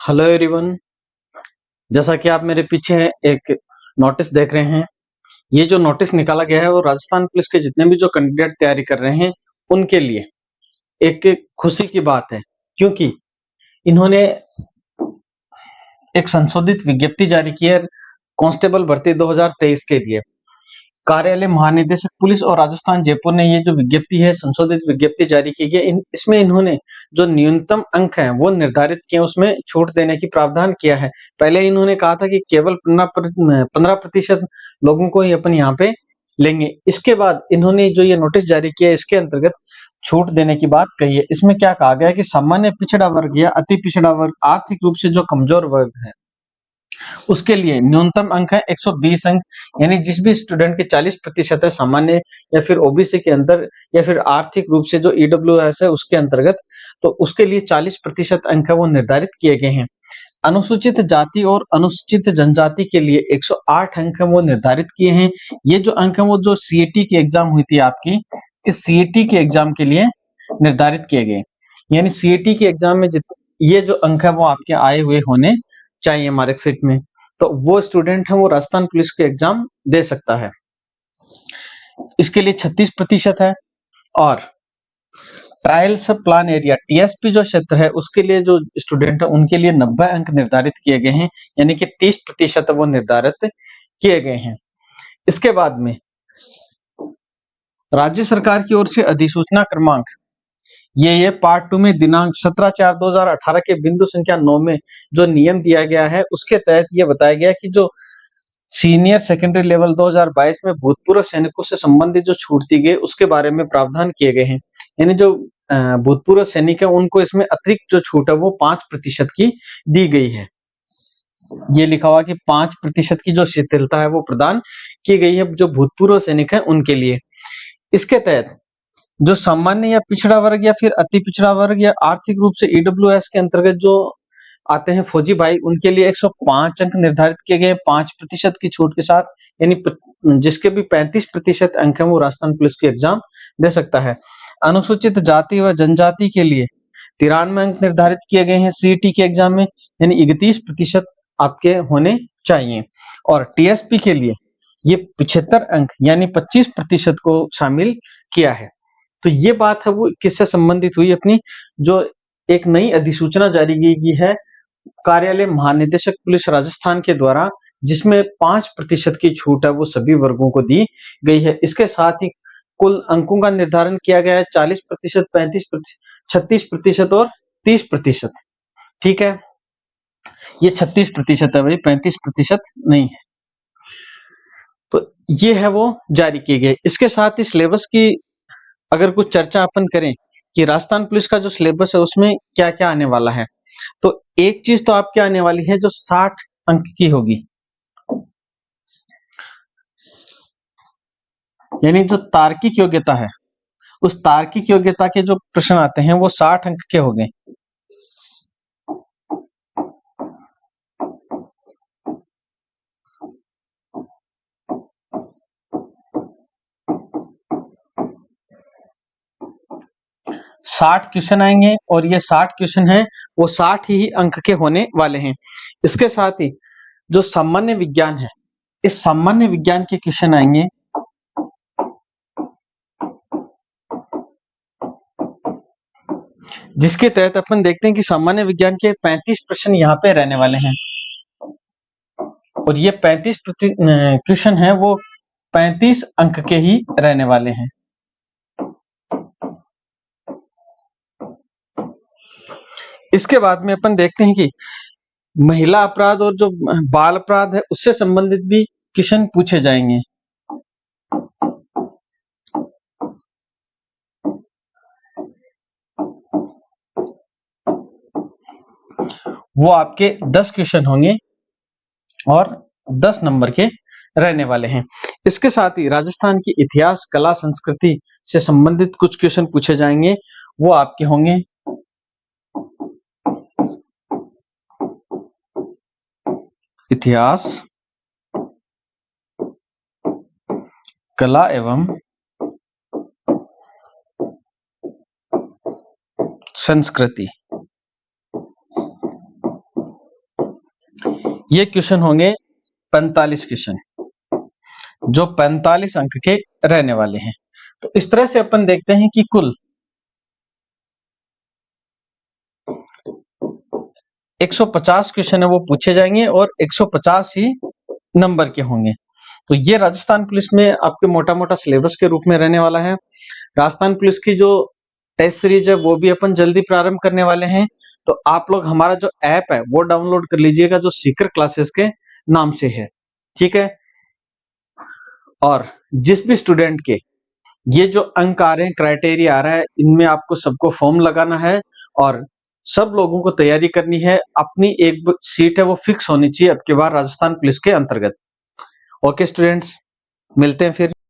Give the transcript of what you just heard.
Hello everyone. जैसा कि आप मेरे पीछे एक नोटिस देख रहे हैं, ये जो नोटिस निकाला गया है वो राजस्थान पुलिस के जितने भी जो कैंडिडेट तैयारी कर रहे हैं उनके लिए एक खुशी की बात है, क्योंकि इन्होंने एक संशोधित विज्ञप्ति जारी की है कांस्टेबल भर्ती 2023 के लिए। कार्यालय महानिदेशक पुलिस और राजस्थान जयपुर ने ये जो विज्ञप्ति है, संशोधित विज्ञप्ति जारी की है। इसमें इन्होंने जो न्यूनतम अंक हैं वो निर्धारित किए, उसमें छूट देने की प्रावधान किया है। पहले इन्होंने कहा था कि केवल 15% लोगों को ही अपन यहाँ पे लेंगे। इसके बाद इन्होंने जो ये नोटिस जारी किया, इसके अंतर्गत छूट देने की बात कही है। इसमें क्या कहा गया है कि सामान्य पिछड़ा वर्ग या अति पिछड़ा वर्ग, आर्थिक रूप से जो कमजोर वर्ग है, उसके लिए न्यूनतम अंक है 120 अंक। यानी जिस भी स्टूडेंट के 40% है सामान्य या फिर ओबीसी के अंदर या फिर आर्थिक रूप से जो ईडब्ल्यूएस है उसके अंतर्गत, तो उसके लिए 40% अंक है वो निर्धारित किए गए हैं। अनुसूचित जाति और अनुसूचित जनजाति के लिए 108 अंक है वो निर्धारित किए हैं। ये जो अंक है वो जो सीएटी की एग्जाम हुई थी आपकी, इस सीएटी के एग्जाम के लिए निर्धारित किए गए। यानी सीएटी के एग्जाम में ये जो अंक है वो आपके आए हुए होने चाहिए मार्कशीट में, तो वो स्टूडेंट है वो राजस्थान पुलिस के एग्जाम दे सकता है। इसके लिए 36% है। और ट्रायल सब प्लान एरिया टीएसपी जो क्षेत्र है उसके लिए जो स्टूडेंट है उनके लिए 90 अंक निर्धारित किए गए हैं, यानी कि 30% वो निर्धारित किए गए हैं। इसके बाद में राज्य सरकार की ओर से अधिसूचना क्रमांक ये पार्ट 2 में दिनांक 17/4/2018 के बिंदु संख्या 9 में जो नियम दिया गया है उसके तहत ये बताया गया कि जो सीनियर सेकेंडरी लेवल 2022 में भूतपूर्व सैनिकों से संबंधित जो छूट दी गई उसके बारे में प्रावधान किए गए हैं। यानी जो भूतपूर्व सैनिक है उनको इसमें अतिरिक्त जो छूट है वो 5% की दी गई है। ये लिखा हुआ कि 5% की जो शिथिलता है वो प्रदान की गई है जो भूतपूर्व सैनिक है उनके लिए। इसके तहत जो सामान्य या पिछड़ा वर्ग या फिर अति पिछड़ा वर्ग या आर्थिक रूप से ईडब्ल्यूएस के अंतर्गत जो आते हैं फौजी भाई, उनके लिए 105 अंक निर्धारित किए गए 5% की छूट के साथ। यानी जिसके भी 35% अंक है वो राजस्थान पुलिस की एग्जाम दे सकता है। अनुसूचित जाति व जनजाति के लिए 93 अंक निर्धारित किए गए हैं सीईटी के एग्जाम में, यानी 31% आपके होने चाहिए। और टीएसपी के लिए ये 75 अंक यानी 25% को शामिल किया है। तो ये बात है वो किससे संबंधित हुई, अपनी जो एक नई अधिसूचना जारी की है कार्यालय महानिदेशक पुलिस राजस्थान के द्वारा, जिसमें 5% की छूट है वो सभी वर्गों को दी गई है। इसके साथ ही कुल अंकों का निर्धारण किया गया है 40%, 35%, 36% और 30%। ठीक है, ये 36% है भाई, 35% नहीं है। तो ये है वो जारी किए गए। इसके साथ ही सिलेबस की अगर कुछ चर्चा अपन करें कि राजस्थान पुलिस का जो सिलेबस है उसमें क्या क्या आने वाला है, तो एक चीज तो आपके आने वाली है जो 60 अंक की होगी। यानी जो तार्किक योग्यता है, उस तार्किक योग्यता के जो प्रश्न आते हैं वो 60 अंक के हो गए। साठ क्वेश्चन आएंगे और ये 60 क्वेश्चन है वो 60 ही अंक के होने वाले हैं। इसके साथ ही जो सामान्य विज्ञान है, इस सामान्य विज्ञान के क्वेश्चन आएंगे जिसके तहत अपन देखते हैं कि सामान्य विज्ञान के 35 प्रश्न यहाँ पे रहने वाले हैं। और ये 35 क्वेश्चन है वो 35 अंक के ही रहने वाले हैं। इसके बाद में अपन देखते हैं कि महिला अपराध और जो बाल अपराध है उससे संबंधित भी क्वेश्चन पूछे जाएंगे। वो आपके 10 क्वेश्चन होंगे और 10 नंबर के रहने वाले हैं। इसके साथ ही राजस्थान की इतिहास, कला, संस्कृति से संबंधित कुछ क्वेश्चन पूछे जाएंगे, वो आपके होंगे इतिहास, कला एवं संस्कृति। ये क्वेश्चन होंगे 45 क्वेश्चन, जो 45 अंक के रहने वाले हैं। तो इस तरह से अपन देखते हैं कि कुल 150 क्वेश्चन है वो पूछे जाएंगे और 150 ही नंबर के होंगे। तो ये राजस्थान पुलिस में आपके मोटा मोटा सिलेबस के रूप में रहने वाला है। राजस्थान पुलिस की जो टेस्ट सीरीज है वो भी अपन जल्दी प्रारंभ करने वाले हैं। तो आप लोग हमारा जो ऐप है वो डाउनलोड कर लीजिएगा, जो सीकर क्लासेस के नाम से है, ठीक है। और जिस भी स्टूडेंट के ये जो अंक आ रहे हैं, क्राइटेरिया आ रहा है, इनमें आपको सबको फॉर्म लगाना है और सब लोगों को तैयारी करनी है। अपनी एक सीट है वो फिक्स होनी चाहिए अब की बार राजस्थान पुलिस के अंतर्गत। ओके स्टूडेंट्स, मिलते हैं फिर।